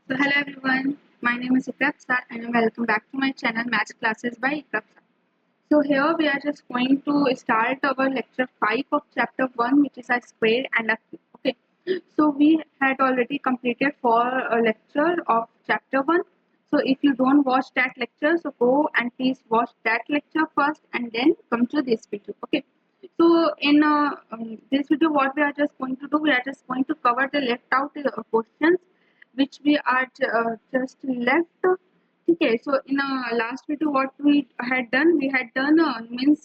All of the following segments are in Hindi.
So hello everyone, my name is Ikrab Sir and welcome back to my channel Maths Classes by Ikrab Sir. So here we are just going to start our lecture 5 of chapter 1 which is a square and a cube. Okay, so we had already completed 4 lecture of chapter 1. So if you don't watch that lecture, so go and please watch that lecture first and then come to this video. Okay. So in this video what we are just going to do, we are just going to cover the left out questions which we are just left. Okay, so in last video what we had done, means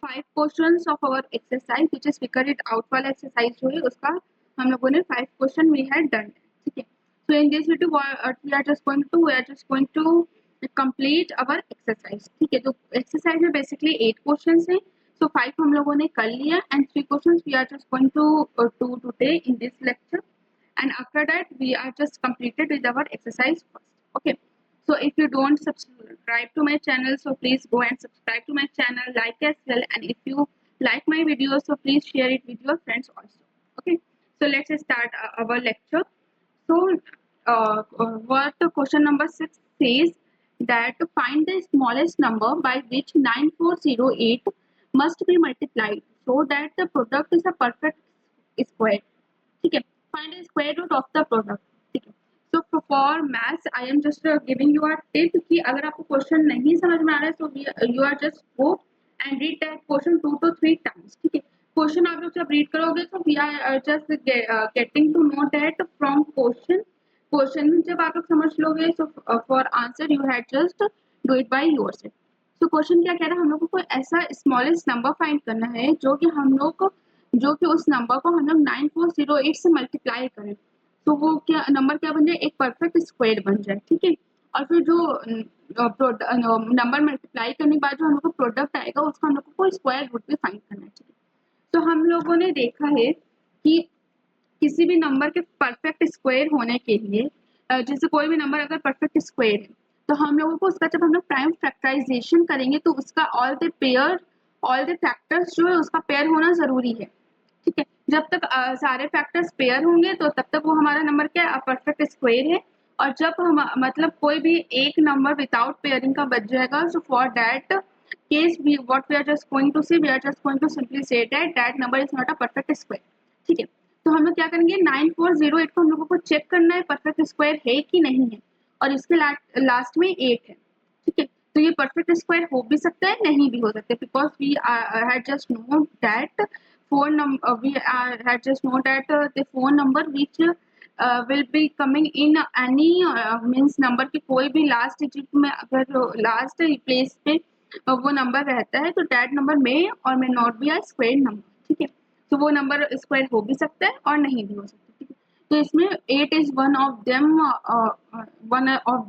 5 questions of our exercise which is figure it out वाला exercise जो है उसका हम लोगों ने 5 question we had done. ठीक है, so in this video what we are just going to complete our exercise. ठीक है, तो exercise में basically 8 questions हैं, so 5 हम लोगों ने कर लिया and 3 questions we are just going to do today in this lecture, and after that we are just completed with our exercise first. Okay, so if you don't subscribe to my channel, so please go and subscribe to my channel, like as well, and if you like my videos, so please share it with your friends also. Okay, so let's start our lecture. So what the question number 6 says, that find the smallest number by which 9408 must be multiplied so that the product is a perfect square. ठीक है, find the square root of the product. ठीक है, so for maths I am just giving you a tip कि अगर आपको क्वेश्चन नहीं समझ में आ रहा है so you are just go and read that question 2 to 3 times. ठीक है, क्वेश्चन आप लोग जब रीड करोगे तो we are just getting to know that from question जब आप लोग समझ लोगे so for answer you had just do it by yourself. तो क्वेश्चन क्या कह रहा है, हम लोगों को ऐसा स्मॉलेस्ट नंबर फाइंड करना है जो कि उस नंबर को हम लोग 9408 से मल्टीप्लाई करें तो वो क्या नंबर क्या बन जाए, एक परफेक्ट स्क्वायर बन जाए. ठीक है, और फिर जो नंबर मल्टीप्लाई करने के बाद जो हम लोग को प्रोडक्ट आएगा उसका हम लोग को स्क्वायर रूट भी फाइंड करना है. ठीक है, तो हम लोगों ने देखा है कि किसी भी नंबर के परफेक्ट स्क्वायर होने के लिए जैसे कोई भी नंबर अगर परफेक्ट स्क्वायर है तो हम लोगों को उसका जब हम लोग प्राइम फैक्टराइजेशन करेंगे तो उसका ऑल द फैक्टर्स जो है उसका पेयर होना जरूरी है. ठीक है, जब तक सारे फैक्टर्स पेयर होंगे तो तब तक वो हमारा नंबर क्या है, परफेक्ट स्क्वायर है. और जब हम मतलब कोई भी एक नंबर विदाउट पेयरिंग का बच जाएगा so for that case we are just going to see, we are just going to simply say that number is not a perfect square. ठीक है, तो हम लोग क्या करेंगे, 9408 को हम लोगों को चेक करना है परफेक्ट स्क्वायर है कि नहीं है, और इसके लास्ट में 8 है. ठीक है, तो ये परफेक्ट स्क्वायर हो भी सकता है नहीं भी हो सकता है because we had just know that had just know that the phone number which will be coming in any means number के कोई भी लास्ट डिजिट में अगर लास्ट प्लेस पे वो नंबर रहता है तो दैट नंबर में और may not be a square number. ठीक है, तो वो नंबर स्क्वायर हो भी सकता है और नहीं भी हो सकता. ठीक है, तो इसमें 8 is one of them, one of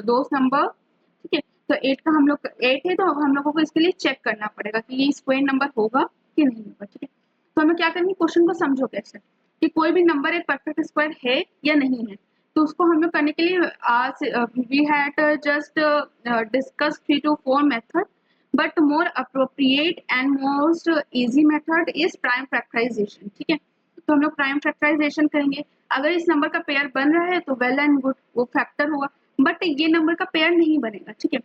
those number. ठीक है, तो 8 का हम लोग 8 है तो हम लोगों को इसके लिए चेक करना पड़ेगा कि ये स्क्वायर नंबर होगा कि नहीं होगा. ठीक है, तो हमें क्या करेंगे, क्वेश्चन को समझो कैसे कि कोई भी नंबर एक परफेक्ट स्क्वायर है या नहीं है. तो उसको हम लोग करने के लिए we had just discuss 3 to 4 method, but more appropriate and most easy method is prime factorisation. ठीक है, तो हम लोग प्राइम फैक्टराइजेशन करेंगे. अगर इस नंबर का पेयर बन रहा है तो वेल एंड गुड, वो फैक्टर हुआ. बट ये नंबर का पेयर नहीं बनेगा. ठीक है,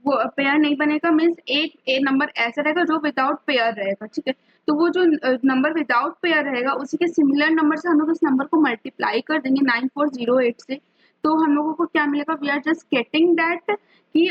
वो पेयर नहीं बनेगा मीन्स एक नंबर ऐसा रहेगा जो विदाउट पेयर रहेगा. ठीक है, तो वो जो नंबर विदाउट पेयर रहेगा उसी के सिमिलर नंबर से हम लोग इस नंबर को मल्टीप्लाई कर देंगे 9408 से, तो हम लोगों को क्या मिलेगा, we are just getting that कि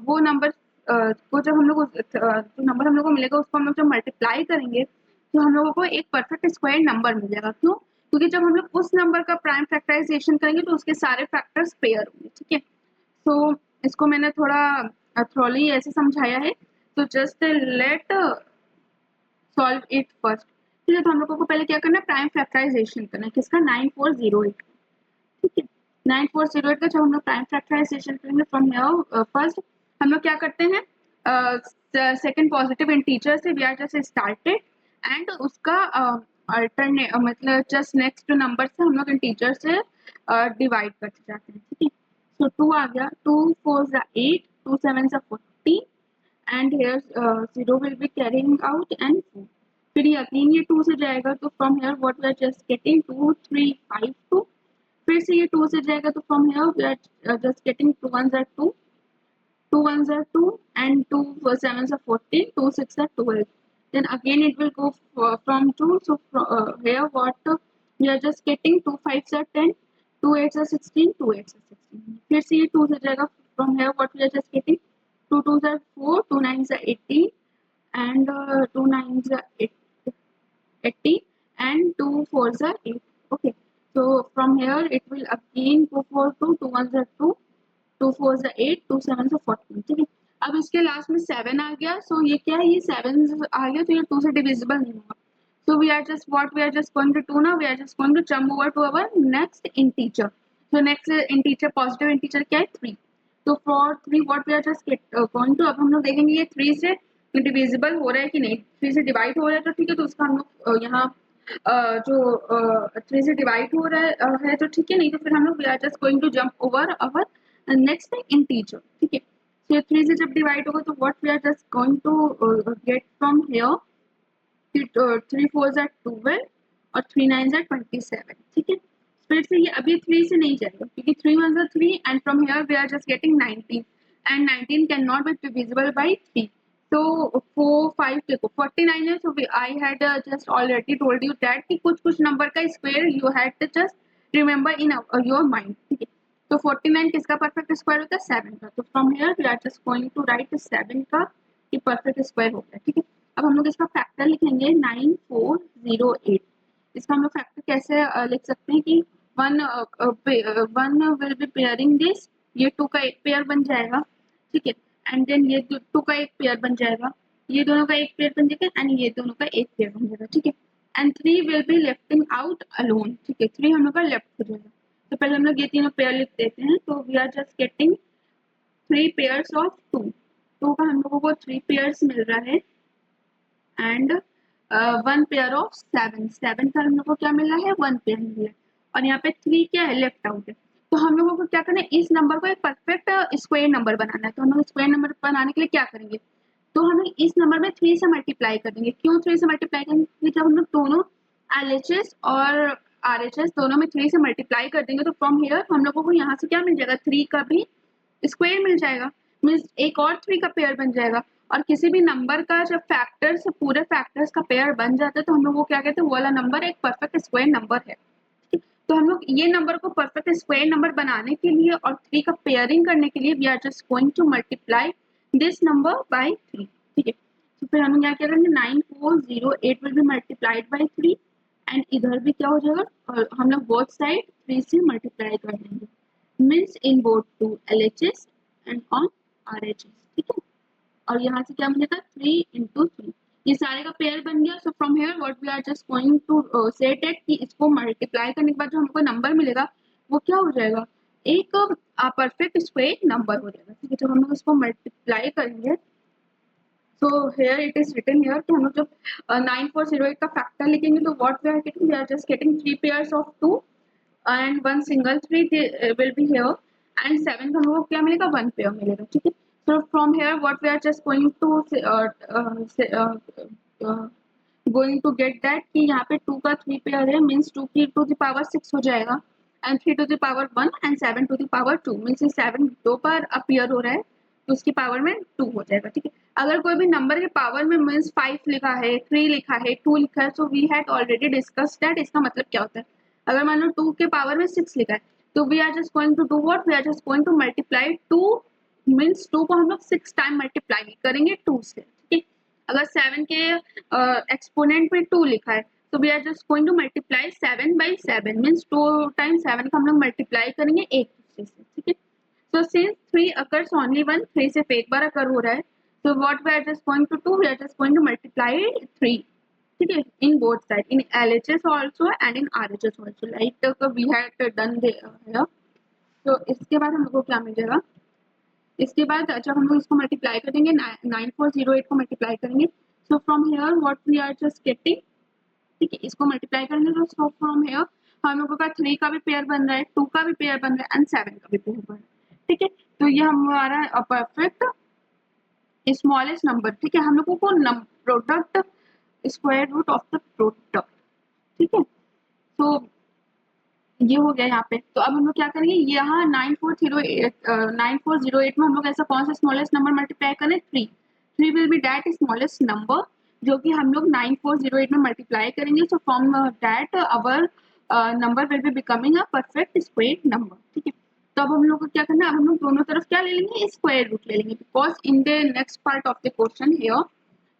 वो नंबर को जब हम लोग जो नंबर हम लोग को मिलेगा उसको हम लोग जब मल्टीप्लाई करेंगे तो हम लोगों को एक परफेक्ट स्क्वायर नंबर मिल जाएगा. क्यों, क्योंकि जब हम लोग उस नंबर का प्राइम फैक्टराइजेशन करेंगे तो उसके सारे फैक्टर्स पेयर होंगे. ठीक है, सो इसको मैंने थोड़ा थ्रोली ऐसे समझाया है, तो just let solve it first. ठीक है, तो हम लोगों को पहले क्या करना है, प्राइम फैक्टराइजेशन करना है किसका, 9408. ठीक है, 9408 का जब हम लोग प्राइम फैक्टराइजेशन करेंगे फ्रॉम हियर फर्स्ट हम लोग क्या करते हैं, सेकंड पॉजिटिव इंटीजर से we are just started and उसका अल्टरनेट मतलब जस्ट नेक्स्ट नंबर से हम लोग इंटीजर से डिवाइड करते जाते हैं. ठीक है, so 2 आ गया, 2 4s are 8, 2 7s are 40 and here 0 will be carrying out and 4. फिर ये अगेन ये 2 से जाएगा तो from here what we are just getting 2 3 5 2. फिर फिर से ये 2 से जाएगा तो from here we are just getting 2 1s are 2, 2 1s are 2 and 2 7s are 14, 2 6 are 12. Then again it will go from 2. So here what we are just getting 2 5s are 10, 2 8s are 16, 2 8s are 16. फिर से ये 2 से जाएगा. From here what we are just getting 2 2s are 4, 2 9s are 18 and 2 9s are 80 and 2 4s are 8. Okay. So from here it will again go for 2, 2 1s are 2, 2 4s are 8, 2 7s are 14. ठीक है. अब इसके लास्ट में 7 आ गया. So ये क्या है, ये 7 आ गया तो ये 2 से डिविजिबल नहीं होगा. So we are just what we are just going to do now, we are just going to jump over to our next integer. So next integer, positive integer क्या है 3. तो for 3 what we are just going to, अब हम लोग देखेंगे ये 3 से डिविजिबल हो रहा है कि नहीं. 3 से डिवाइड हो रहा है तो ठीक है, तो उसका हम लोग यहाँ जो 3 से डिवाइड हो रहा है तो ठीक है, नहीं तो फिर हम लोग we are just going to jump over our next integer. ठीक है. So 3 से जब डिवाइड होगा तो what we are just going to get from here, 3 4s are 12 और 3 9s are 27. ठीक है. फिर से ये अभी 3 से नहीं जाएगा क्योंकि 3 1s are 3 and from here we are just getting 19 and 19 cannot be divisible by 3. So 4 5 देखो 49 है. So I had just already told you that कि कुछ नंबर का square you had to just remember in your mind. ठीक है. तो 49 किसका परफेक्ट स्क्वायर होता है 7 का. तो from here we are just going to write 7 का ये परफेक्ट स्क्वायर होता है. ठीक है. अब हम लोग इसका फैक्टर लिखेंगे 9408. इसका हम लोग फैक्टर कैसे लिख सकते हैं कि one will be pairing this, ये 2 का एक पेयर बन जाएगा. ठीक है. एंड देन ये 2 का एक पेयर बन जाएगा, ये दोनों का एक पेयर बन जाएगा एंड ये दोनों का एक पेयर बन जाएगा. ठीक है. And 3 will be lifting out alone. ठीक है. 3 हम लोग का लेफ्ट हो जाएगा. तो पहले हम लोग ये तीनों पेयर लिख देते हैं. तो we are just getting 3 pairs of 2. 2 का हम लोगों को 3 पेयर्स मिल रहा है एंड 1 पेयर ऑफ 7. 7 का हम लोग को क्या मिला है 1 पेयर मिला है और यहाँ पे 3 क्या है लेफ्ट आउट है. तो हम लोगों को क्या करना है, इस नंबर को एक परफेक्ट स्क्वायर नंबर बनाना है. तो हम लोग स्क्वायर नंबर बनाने के लिए क्या करेंगे, तो हम लोग इस नंबर में 3 से मल्टीप्लाई करेंगे. क्यों 3 से मल्टीप्लाई करेंगे, जब हम लोग दोनों LHS और RHS दोनों में 3 से मल्टीप्लाई कर देंगे तो फ्रॉम हियर हम लोगों को यहाँ से क्या मिल जाएगा 3 का भी स्क्वायर मिल जाएगा. मीन्स एक और 3 का पेयर बन जाएगा. और किसी भी नंबर का जब फैक्टर्स पूरे फैक्टर्स का पेयर बन जाता है तो हम लोग वो क्या कहते हैं, वो वाला नंबर एक परफेक्ट स्क्वायर नंबर है. तो हम लोग ये नंबर को परफेक्ट स्क्वायर नंबर बनाने के लिए और 3 का पेयरिंग करने के लिए we are just going to multiply this number by 3. ठीक है. तो फिर हम क्या करेंगे 9408 will be multiplied by 3 and इधर भी क्या हो जाएगा, और हम लोग बोथ साइड 3 से मल्टीप्लाई कर देंगे. Means in both to LHS and on RHS. ठीक है. और यहाँ से क्या मिलेगा 3 into 3. ये सारे का पेयर बन गया. So from here what we are just going to say that कि इसको मल्टीप्लाई करने के बाद जो हमको नंबर मिलेगा वो क्या हो जाएगा, एक परफेक्ट स्क्वायर नंबर हो जाएगा. ठीक है. जब हम लोग इसको मल्टीप्लाई करेंगे so here it is written here कि हम लोग जब 9408 का फैक्टर लिखेंगे तो what we are getting, we are just getting 3 pairs of 2 and 1 single 3 will be here and 7 का हम लोग को क्या मिलेगा 1 पेयर मिलेगा. ठीक है. So from here what we are just going to going to get that कि यहाँ पे 2 का 3 पेयर है मीन्स 2 की टू द पावर 6 हो जाएगा and 3 to the power 1 and 7 to the power 2 means 7 दो बार अपीयर हो रहा है तो उसकी पावर में 2 हो जाएगा. ठीक है. अगर कोई भी नंबर के पावर में मीन्स 5 लिखा है 3 लिखा है 2 लिखा है, so we had already discuss that. इसका मतलब क्या होता है, अगर मान लो 2 के पावर में 6 लिखा है तो we are just going to do what, we are just going to multiply 2 means 2 को हम लोग 6 टाइम मल्टीप्लाई करेंगे 2 से. ठीक है. अगर 7 के एक्सपोनेंट में 2 लिखा है तो we are just going to multiply 7 by 7 means 2 time 7 का हम लोग मल्टीप्लाई करेंगे एक दूसरे से. ठीक है. So since 3 occurs only one, 3 सिर्फ एक बार अकर हो रहा है, so what we are just going to do, we are just going to multiply 3. ठीक है. in both side, in LHS also and in RHS also, like we had done here. तो इसके बाद हम लोग को क्या मिल जाएगा, इसके बाद जब हम लोग इसको मल्टीप्लाई करेंगे 9408 को मल्टीप्लाई करेंगे so from here what we are just getting. ठीक है. इसको मल्टीप्लाई करेंगे तो सो फ्रॉम हियर हम लोगों का 3 का भी पेयर बन रहा है, 2 का भी पेयर बन रहा है एंड 7 का भी पेयर बन रहा है. ठीक है. तो ये हमारा परफेक्ट स्मॉलेस्ट नंबर. ठीक है. हम लोगों को product square root of the product. ठीक है. सो ये हो गया यहाँ पे। तो अब हम लोग क्या करेंगे, यहाँ 9408 में हम लोग ऐसा कौन सा स्मॉलेस्ट नंबर मल्टीप्लाई करें, 3 will be that smallest number जो कि हम लोग 9408 में मल्टीप्लाई करेंगे। So from that our number will be becoming a perfect square number. ठीक है, तो अब हम लोग को क्या करना है, अब हम लोग दोनों तरफ क्या ले लेंगे, स्क्वायर रूट ले लेंगे, because in the next part of the question here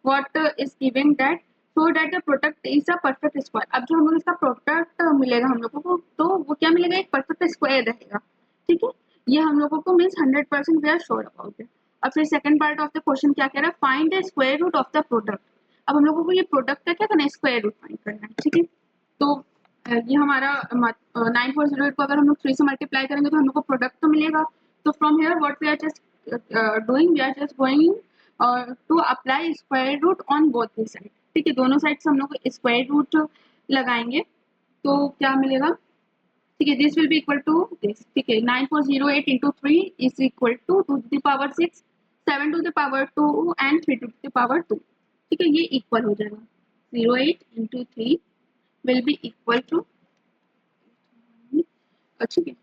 what is given that so that the product is a perfect square। अब जो हम लोग इसका प्रोडक्ट मिलेगा हम लोगों को, तो वो क्या मिलेगा, एक परफेक्ट स्क्वायर रहेगा। ठीक है, ये हम लोगों को means 100% we are sure about it. अब फिर second part of the question क्या कह रहा है, find the square root of the product. अब हम लोगों को ये प्रोडक्ट का क्या करना है, स्क्वायर रूट फाइंड करना है। ठीक है, तो ये हमारा 9408 को अगर हम लोग 3 से मल्टीप्लाई करेंगे तो हम लोग को प्रोडक्ट तो मिलेगा। तो from here what we are just doing, we are just going to apply square root on both the side. ठीक है, दोनों साइड से हम लोग स्क्वायर रूट लगाएंगे तो क्या मिलेगा, ठीक है, this will be equal to this. ठीक है, 9408 into 3 is equal to 2 to the power 6, 7 to the power 2 and 3 to the power 2। ठीक है, ये इक्वल हो जाएगा 08 into 3 will be equal to, ठीक है,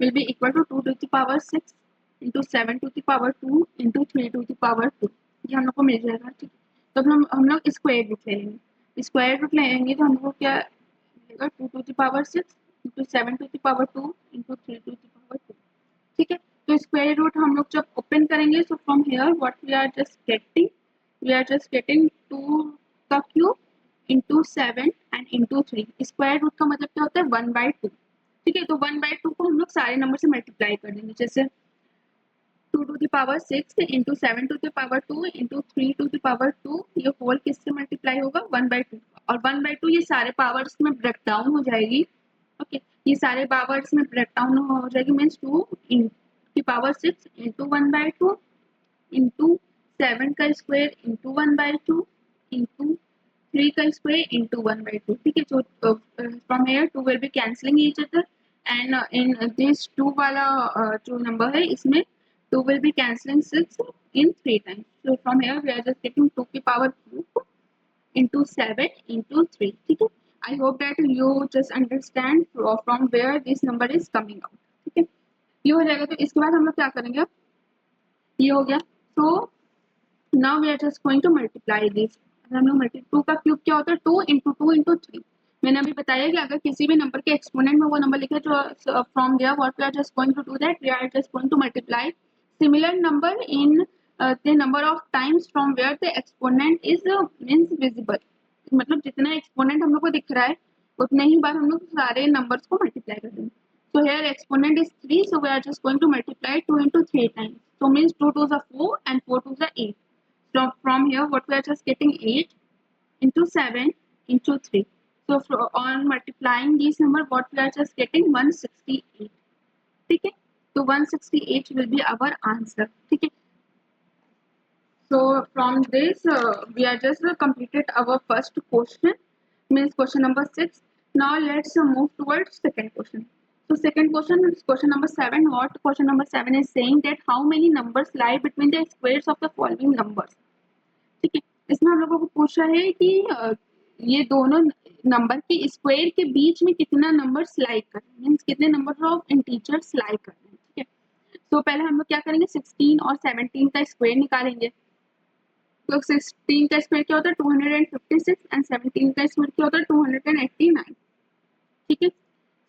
will be equal to 2 to the power 6 into 7 to the power 2 into 3 to the power 2। ये हम लोग को मिल जाएगा। ठीक है, तो हम लोग स्क्वायर रूट ले लेंगे, स्क्वायर रूट लेंगे तो हम लोग को क्या मिलेगा, 2 to the power 6 into 7 to the power 2 into 3 to the power 2। ठीक है, तो स्क्वायर रूट हम लोग जब ओपन करेंगे, so from here what we are just getting, we are just getting 2 का cube into 7 and into 3। Square root का मतलब क्या होता है, 1/2। ठीक है, तो 1/2 को हम लोग सारे नंबर से मल्टीप्लाई कर देंगे, जैसे 2 to the power 6 into 7 to the power 2 into 3 to the power 2, ये होल किससे मल्टीप्लाई होगा, 1/2। और 1/2 ये सारे पावर्स में ब्रेक डाउन हो जाएगी। ओके, ये सारे पावर्स में ब्रेक डाउन हो जाएगी, मीन्स 2 की पावर 6 इंटू 1/2 इंटू 7 का स्क्वायर इंटू 1/2 इंटू 3 का स्क्वायर इंटू 1/2। ठीक है, so from here 2 will be cancelling each other and in this 2 वाला जो नंबर है इसमें 2 will be cancelling 6 in 3 times। So from here we are just getting 2 की power cube into 7 into 3। ठीक है, I hope that you just understand from where this number is coming out। ठीक है, ये हो जाएगा। तो इसके बाद हम लोग क्या करेंगे, ये हो गया। So now we are just going to multiply this। अगर हम लोग 2 का क्यूब क्या होता है, 2 इंटू 2 इंटू 3। मैंने अभी बताया कि अगर किसी भी नंबर के एक्सपोनेंट में वो नंबर लिखे तो from there what we are just going to do that, we are just going to multiply similar number in the number of times from where the exponent is means visible. मतलब जितना एक्सपोनेंट हम लोग को दिख रहा है उतने ही बार हम लोग सारे नंबर्स को मल्टीप्लाई कर देंगे। So here exponent is 3, so we are just going to multiply 2 into 3 times, so means 2 to the 4 and 4 to the 8। So from here what we are just getting 8 into 7 into 3। So on multiplying these number what we are just getting 168। ठीक है, तो 168 will be our answer। ठीक है, so from this we are just completed our first question, means question number 6। Now let's move towards second question। So second question is question number 7। What question number 7 is saying that how many numbers lie between the squares of the following numbers। ठीक है, इसमें हम लोगों को पूछा है कि ये दोनों नंबर के स्क्वायर के बीच में कितना नंबर्स लाई कर रहे हैं, मींस कितने नंबर ऑफ इंटीजर्स लाई कर रहे हैं। ठीक है, तो पहले हम लोग क्या करेंगे, 16 और 17 का स्क्वायर निकालेंगे। तो 16 का स्क्वायर क्या होता है, 256 एंड 17 का स्क्वायर क्या होता है, 289। ठीक है,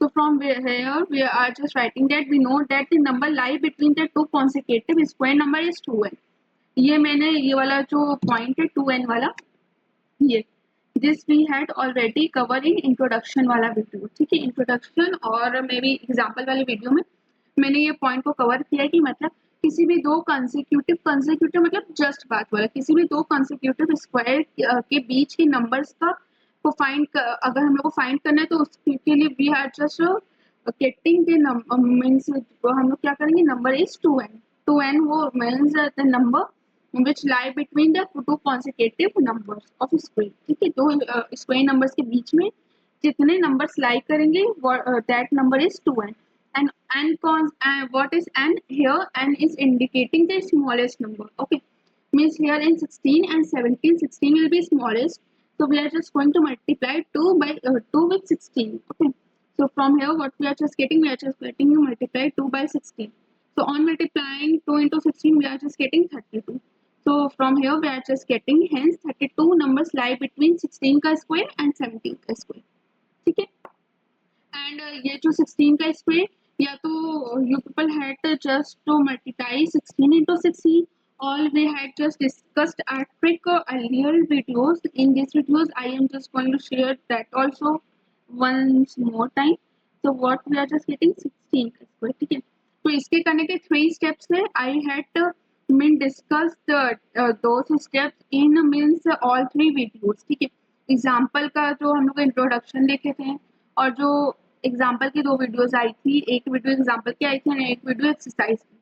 so from here we are just writing that we know that the number lie between the two consecutive square number is 2n। ये मैंने ये वाला जो पॉइंट है 2n वाला, ये this we had already cover in introduction वाला वीडियो। ठीक है, इंट्रोडक्शन और मे बी एग्जाम्पल वाले वीडियो में मैंने ये पॉइंट को कवर किया कि मतलब किसी भी दो कंसेक्यूटिव मतलब जस्ट बात वाला, किसी भी दो कंसेक्यूटिव स्क्वायर के बीच के नंबर्स का को फाइंड, अगर हम लोग को फाइंड करना है तो उसके लिए we are just getting the number, means हम लोग क्या करेंगे, नंबर इज 2n। 2n वो means the number which lie between the two consecutive numbers of square। ठीक है, दो स्क्वायर नंबर्स के बीच में जितने नंबर्स लाई करेंगे that number is 2n। and what is n here, n is indicating the smallest number। okay, means here in 16 and 17, 16 will be smallest, so we are just going to multiply 2 with 16। okay, So from here, what we are just getting, you multiply 2 by 16. So on multiplying 2 into 16, we are just getting 32. So from here, we are just getting, hence 32 numbers lie between 16 का square and 17 का square. ठीक है. And ये जो 16 का square, या तो you people had just to multiply 16 into 16. All we had just discussed our trick earlier videos. In these videos, I am just going to share that also once more time. So what we are just getting 16 का square. ठीक है. तो इसके करने के 3 steps है. I had mean discussed those steps in means all 3 videos. ठीक है. एग्जाम्पल का जो हम लोग इंट्रोडक्शन देखे थे और जो एग्जाम्पल की 2 वीडियोस आई थी, एक वीडियो एग्जाम्पल की आई थी और एक वीडियो एक्सरसाइज की,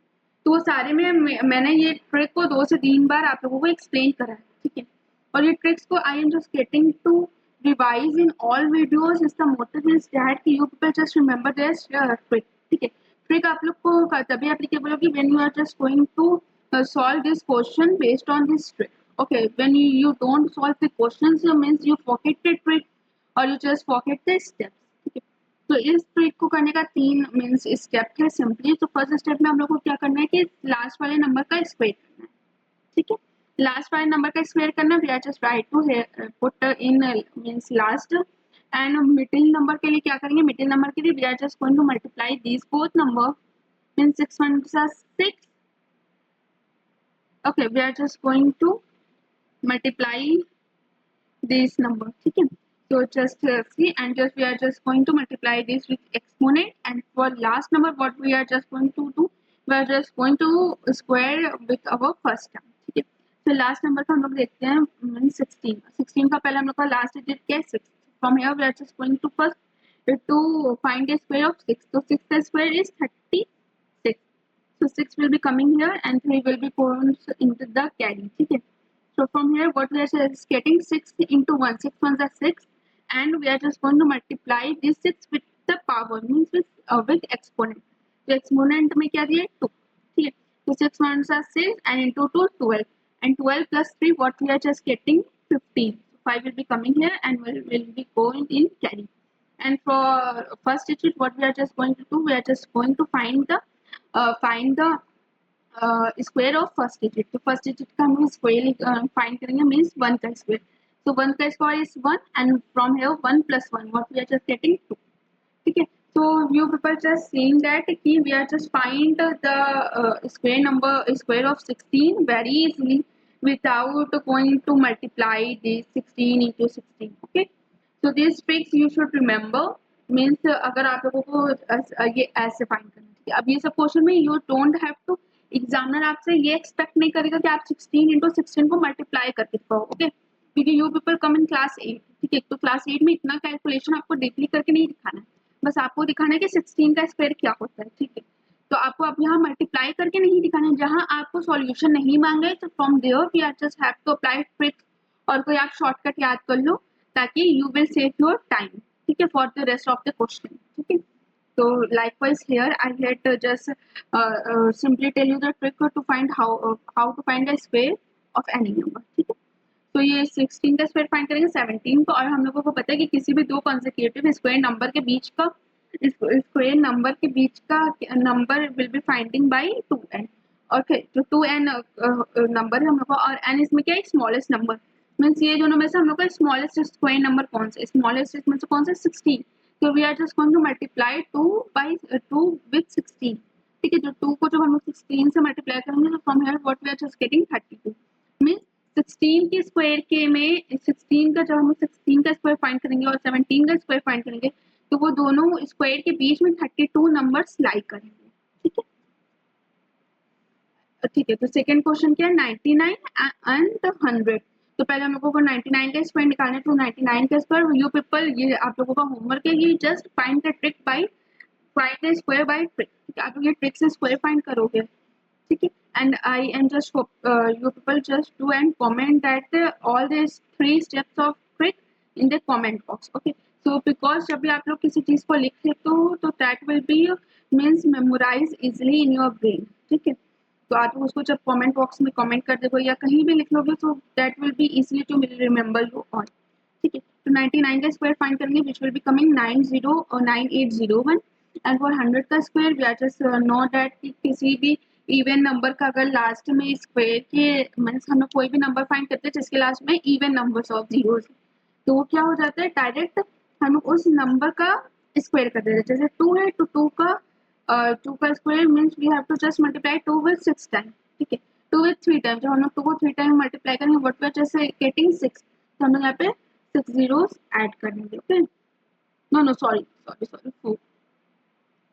तो वो सारे में मैंने ये ट्रिक को 2 से 3 बार आप लोगों को एक्सप्लेन करा है. ठीक है. और ये ट्रिक्स को I am just getting to revise in all videos. Is the motive is that कि you people just remember this trick. ठीक है. ट्रिक आप लोग को तभी एप्लीकेबल होगी when you are just going to solve this question based on this trick. Okay, when you don't solve the questions, means you forget the trick or you just forget the steps. ठीक है. तो इस ट्रिक को करने का 3 मीन्स स्टेप है सिंपली. तो फर्स्ट स्टेप में हम लोग को क्या करना है कि लास्ट वाले नंबर का स्क्वायर करना है. ठीक है. लास्ट वाले नंबर का स्क्वायर करना, we are just try to put in means last. And middle number के लिए क्या करेंगे, मिडिल नंबर के लिए we are just going to multiply these both number. Means 6 1 6. Okay, we are just going to multiply this number. ठीक है. So just see, and just we are just going to multiply this with exponent, and for last number what we are just going to do, we are just going to square with our first term. ठीक है. So last number का हम लोग देखते हैं 16. 16 का पहले हम लोग का last digit क्या है 6. From here we are just going to first to find the square of 6. So 6 का square is 36. So 6 will be coming here and 3 will be put into the carry. ठीक है. So from here what we are getting 6 into 1. 6 1s are 6 and we are just going to multiply this 6 with the power, means with exponent. So exponent में क्या दिया 2. ठीक है. So 6 1s are 6 and into 2 12 and 12 plus 3 what we are just getting 15. So 5 will be coming here and will be going in carry. And for first digit what we are just going to do, we are just going to find the square of first digit. तो first digit का हम square find करेंगे, means 1 का square. So 1 का square is 1 and from here 1 plus 1 what we are just getting 2. ठीक है. So you people just saying that कि we are just find the square of 16 very easily without going to multiply this 16 into 16. Okay. So these tricks you should remember. Means अगर आप लोगों को ये ऐसे फाइंड करना चाहिए. अब ये सब क्वेश्चन में you don't have to, examiner आपसे ये एक्सपेक्ट नहीं करेगा कि आप 16 into 16 को मल्टीप्लाई करके पाओ. ओके. क्योंकि you people come in class 8. ठीक है. तो क्लास 8 में इतना कैलकुलेशन आपको डीपली करके नहीं दिखाना है, बस आपको दिखाना है कि 16 का स्क्वायर क्या होता है. ठीक है. तो आपको अब यहाँ मल्टीप्लाई करके नहीं दिखाना है. जहाँ आपको सॉल्यूशन नहीं मांगे तो from there we are just have to apply tricks और कोई आप शॉर्टकट याद कर लो ताकि you will save your time. ठीक है. For the rest of the question. ठीक है. So likewise here I had just simply tell you the trick to find how to find the square of any number. ठीक है. तो ये 16 का स्क्वायर फाइंड करेंगे 17 को, और हम लोगों को पता है कि किसी भी दो कंसेक्यूटिव स्क्वायर नंबर के बीच का number will be finding by 2n. Okay. जो 2n नंबर है हम लोग का, और n इसमें क्या है स्मॉलेस्ट नंबर. मीन्स ये दोनों में से हम लोग का स्मॉलेस्ट स्क्वायर नंबर कौन सा, स्मॉलेस्ट इसमें से कौन सा 16. So we are just going to multiply 2 with 16. ठीक है. जो 2 को जब हम लोग 16 से मल्टीप्लाई करेंगे तो from here what we are just getting 32. Means 16 के स्क्वायर के में 16 का जब हम लोग 16 का स्क्वायर फाइंड करेंगे और 17 का स्क्वायर फाइंड करेंगे तो वो दोनों स्क्वायर के बीच में 32 नंबर्स लाई करेंगे. ठीक है. ठीक है. तो सेकेंड क्वेश्चन क्या है 99 and 100. तो पहले हम लोगों को 99 का स्क्वायर निकालना है. तो 99 का स्क्वायर यू पीपल, ये आप लोगों का होमवर्क है, ये just find the trick bye find the square by trick. ठीक है. आप लोग ये ट्रिक से स्क्वायर फाइंड करोगे. ठीक है. And I am just you people just do and comment that all this 3 steps of trick in the comment box. Okay. So because जब भी आप लोग किसी चीज को लिखे तो that will be means memorize easily in your brain. ठीक है. तो आप उसको जब कमेंट बॉक्स में कमेंट कर दोगे या कहीं भी लिख लोगे तो that will be easily to remember you all. ठीक है। तो 99 का स्क्वायर फाइंड करेंगे which will be coming 9801 and for 100 का square we are just know that कि किसी भी इवन नंबर का अगर लास्ट में स्क्वायर के मीन्स हम लोग कोई भी नंबर फाइंड करते हैं जिसके लास्ट में इवन नंबर्स ऑफ जीरोस, तो वो क्या हो जाता है डायरेक्ट हम लोग उस नंबर का स्क्वायर कर देते हैं। जैसे 2 है तो 2 का square means we have to just multiply 2 with 6 time, ठीक है। 2 विद 3 टाइम, जब हम लोग 2 को 3 टाइम मल्टीप्लाई करेंगे what we are just getting 6, तो हम लोग यहाँ पे 6 जीरोस ऐड कर देंगे। Okay, no no sorry sorry sorry 4,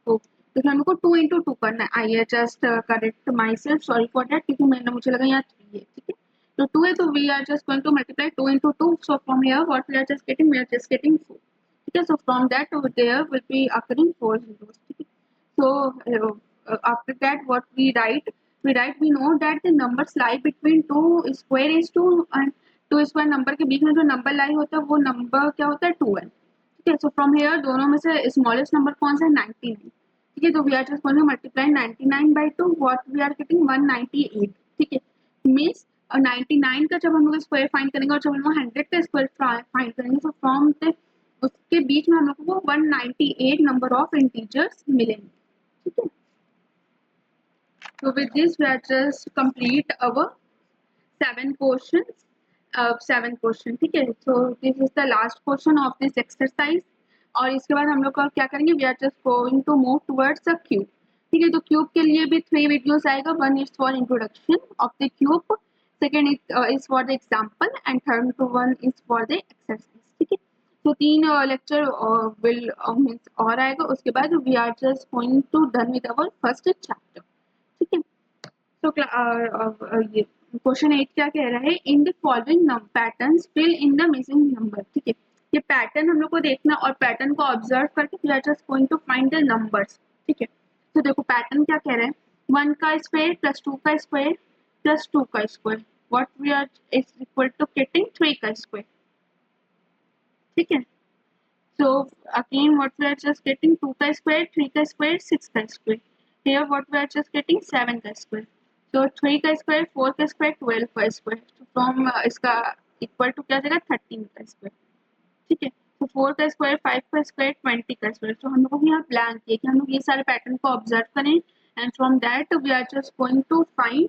तो हम लोग को 2 into 2 करना है। I just correct my self, sorry for that, क्योंकि मैंने मुझे लगा यहाँ 3 है, ठीक है। तो 2 है तो we are just going to multiply 2 into 2, so from here what we are just getting, we are just getting 4, ठीक है। So from that over there will be occurring 4 zeros, ठीक है। So after that what we write we know that the numbers lie between 2 square is 2 and 2 square number के बीच में जो नंबर लाई होता है वो नंबर क्या होता है 2 है, ठीक है। सो फ्रॉम हेयर दोनों में से स्मॉलेस्ट नंबर कौन सा है 99, ठीक है। तो we are just going to multiply 99 by 2, what we are getting 198, ठीक है। मींस 99 का जब हम लोग स्क्वायर फाइंड करेंगे और जब हम लोग 100 का स्क्वायर फाइंड करेंगे तो फ्रॉम द उसके बीच में हम लोग को 198 नंबर ऑफ इंटीजर्स मिलेंगे, ठीक है। So with this we are just complete our 7 questions, 7 question, ठीक है। So this is the last question of this exercise, और इसके बाद हम लोग का क्या करेंगे, we are just going to move towards a cube, ठीक है। तो क्यूब के लिए भी 3 वीडियोस आएगा, one is for introduction of the cube, second is for the example and third one is for the exercise, ठीक है। तो 3 लेक्चर विल मीन्स और आएगा, उसके बाद we are just going to done with our first chapter, ठीक है। तो ये क्वेश्चन 8 क्या कह रहा है, in the following pattern fill in the missing number, ठीक है। ये पैटर्न हम लोग को देखना और पैटर्न को ऑब्जर्व करके we are just going to find the numbers, ठीक है। तो देखो पैटर्न क्या कह रहा है, 1 का स्क्वायर प्लस 2 का स्क्वायर प्लस 2 का square, what we are is equal to getting 3 का स्क्वायर, ठीक है। So again what we are just getting 2 का square, 3 का square, 6 का square. Here what we are just getting 7 का square. So 3 का square, 4 का square, 12 का square. So from इसका equal to क्या देगा 13 का square. ठीक है। तो 4 का square, 5 का square, 20 का square. So हम लोगों को यहाँ प्लान किया कि हम लोग ये सारे पैटर्न को ऑब्जर्व करें and from that we are just going to find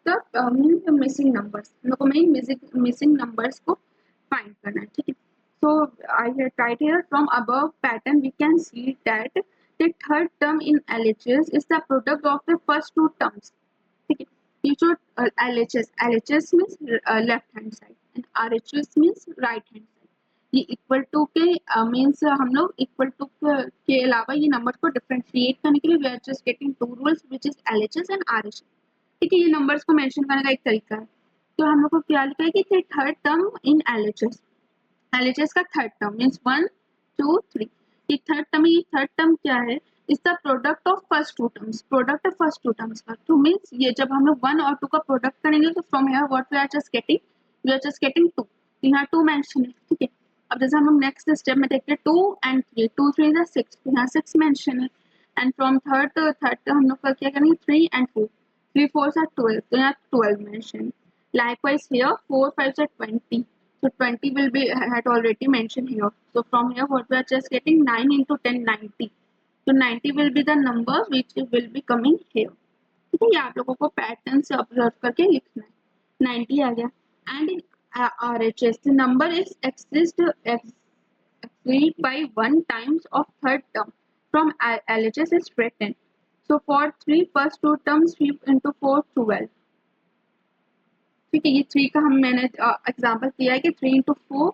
the missing numbers. हम लोग को missing numbers को find करना है, ठीक है। So I had tried here from above pattern we can see that the third term in LHS is the product of the first 2 terms, ठीक है। ये जो LHS means left hand side and RHS means right hand side, ये इक्वल टू के मीन्स हम लोग इक्वल टू के अलावा ये नंबर को डिफरेंशिएट करने के लिए we are just getting 2 rules which is LHS and RHS, ठीक है। ये नंबर्स को मेंशन करने का एक तरीका है। तो हम लोग को क्या लिखा है कि थर्ड टर्म इन LHS का थर्ड टर्म मीन्स 1 2 3, ये थर्ड टर्म है। ये थर्ड टर्म क्या है, is the product of first 2 terms, product of first 2 terms का। तो मीन्स ये जब हम लोग 1 और 2 का प्रोडक्ट करेंगे तो from here what we are just getting 2, तो यहाँ 2 मेंशन है, ठीक है। अब जैसे हम लोग नेक्स्ट स्टेप में देखते हैं 2 and 3, 2 3 is 6, तो यहाँ 6 मेंशन है एंड फ्रॉम थर्ड हम लोग का क्या करेंगे 3 and 4, 3 4 are 12, तो यहाँ 12 mention. Likewise here 4 5 are 20, so 20 will be had already mentioned here. So from here what we are just getting 9 into 10 90, so 90 will be the number which will be coming here, ठीक है। ये आप लोगों को पैटर्न से ऑब्जर्व करके लिखना है। 90 आ गया and in RHS the number is exceed by 1 times of third term from LHS is written. So for 3 first 2 terms 3 into 4 12, ठीक है। ये 3 का हम मैंने एग्जांपल किया है कि 3 into 4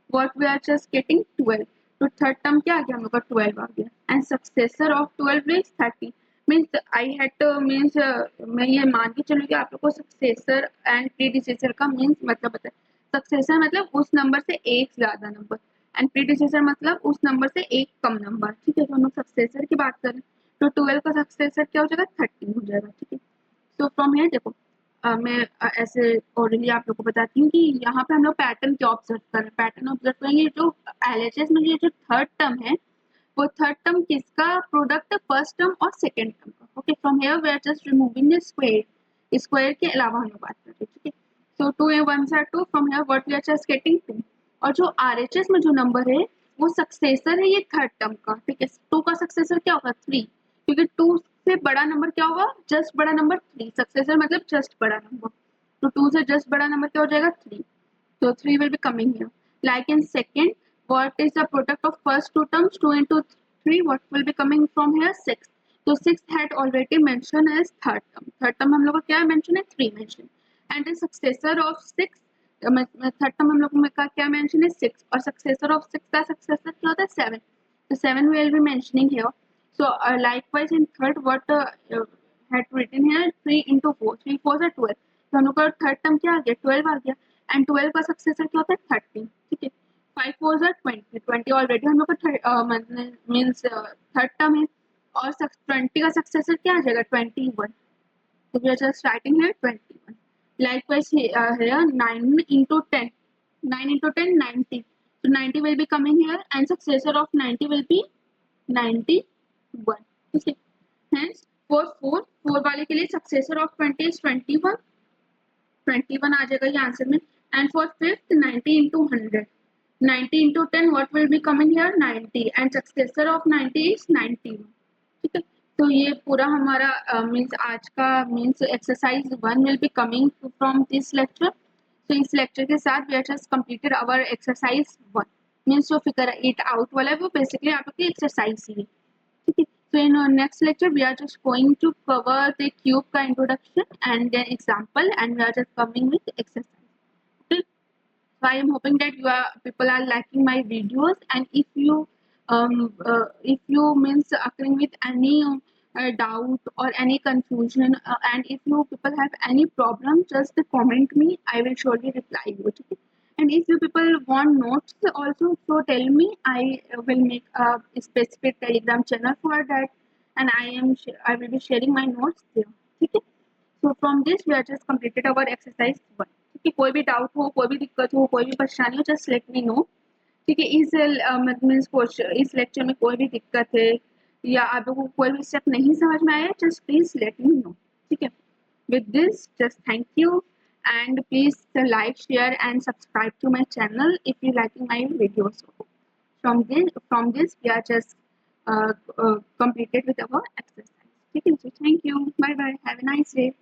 what we are just getting 12, तो थर्ड टर्म क्या आ गया हम लोग का 12 आ गया and successor of 12 is 30, means I had two means मैं ये मान के चलूँ कि आप लोग को सक्सेसर एंड प्रीडिसेसर का मीन्स मतलब पता है। सक्सेसर मतलब उस नंबर से एक ज्यादा नंबर एंड प्रीडिसेसर मतलब उस नंबर से एक कम नंबर, ठीक है। तो हम लोग सक्सेसर की बात करें तो 12 का सक्सेसर क्या हो जाएगा 30 हो जाएगा, ठीक है। सो फ्रॉम हियर देखो मैं ऐसे ऑलरेडी आप लोग को बताती हूँ कि यहाँ पे हम लोग पैटर्न क्या ऑब्जर्व कर रहे हैं। पैटर्न ऑब्जर्व करेंगे जो LHS में ये जो थर्ड टर्म है वो थर्ड टर्म किसका प्रोडक्ट है, फर्स्ट टर्म और सेकेंड टर्म का। Okay, from here we are just removing the square, square के अलावा हम लोग बात कर रहे हैं, ठीक है। So 2 1s are 2. From here what we are just getting 2. और जो RHS में जो नंबर है वो सक्सेसर है ये थर्ड टर्म का, ठीक है। 2 का सक्सेसर क्या होगा 3, क्योंकि 2 से बड़ा नंबर क्या होगा, जस्ट बड़ा नंबर 3। सक्सेसर मतलब जस्ट बड़ा नंबर, तो 2 से जस्ट बड़ा नंबर क्या हो जाएगा 3। So 3 will be coming here. Like in second, what is the product of first two terms? 2 into 3, what will be coming from here? 6. So 6 had already mentioned as third term. Third term हम लोग का क्या mention है 3 mention. And the successor of 6, third term हम लोग का क्या mention है 6, और successor of 6 का successor क्या होता है 7. So 7 will be mentioning here. So likewise in third, what had written here 3 into 4. 3 4 are 12. तो हम लोग का थर्ड टर्म क्या आ गया 12 आ गया, एंड 12 का सक्सेसर क्या होता है 13, ठीक है। 5 4 are 20, 20 ऑलरेडी हम लोग का मीन्स थर्ड टर्म है, और 20 का सक्सेसर क्या आ जाएगा 21, so we are just writing here 21. Likewise here 9 into 10, 9 into 10 90, so 90 will be coming here and successor of 90 will be 91, ठीक है। Hence for 4 वाले के लिए successor of 20 is 21, 21 आ जाएगा ये आंसर में। And for fifth 90 into 100, 90 into 10 what will be coming here 90, and successor of 90 is 91, ठीक है। तो ये पूरा हमारा मीन्स आज का means exercise 1 will be coming from this lecture. तो इस लेक्चर के साथ we are just completed our exercise 1, means जो फिगर 8 आउट वाला है वो बेसिकली आप लोग की एक्सरसाइज ही है, ठीक है। So in our next lecture, we are just going to cover the cube ka introduction and then example, and we are just coming with exercise. Okay. So I am hoping that people are liking my videos, and if you means occurring with any doubt or any confusion, and if you people have any problem, just comment me. I will surely reply you. Okay? And if you people want notes also, so tell me. I will make a specific Telegram channel for that, and I will be sharing my notes there. Okay? So from this we are just completed our exercise 1. ठीक है, कोई भी डाउट हो, कोई भी दिक्कत हो, कोई भी परेशानी हो, जस्ट लेट मी नो, ठीक है। मीन्स इस लेक्चर में कोई भी दिक्कत है या आप लोगों को कोई भी स्टेप नहीं समझ में आया, just please let me know, ठीक है। With this, just thank you, and please like, share, and subscribe to my channel if you liking my videos. From this, we are just completed with our exercise. Okay, so thank you. Bye bye. Have a nice day.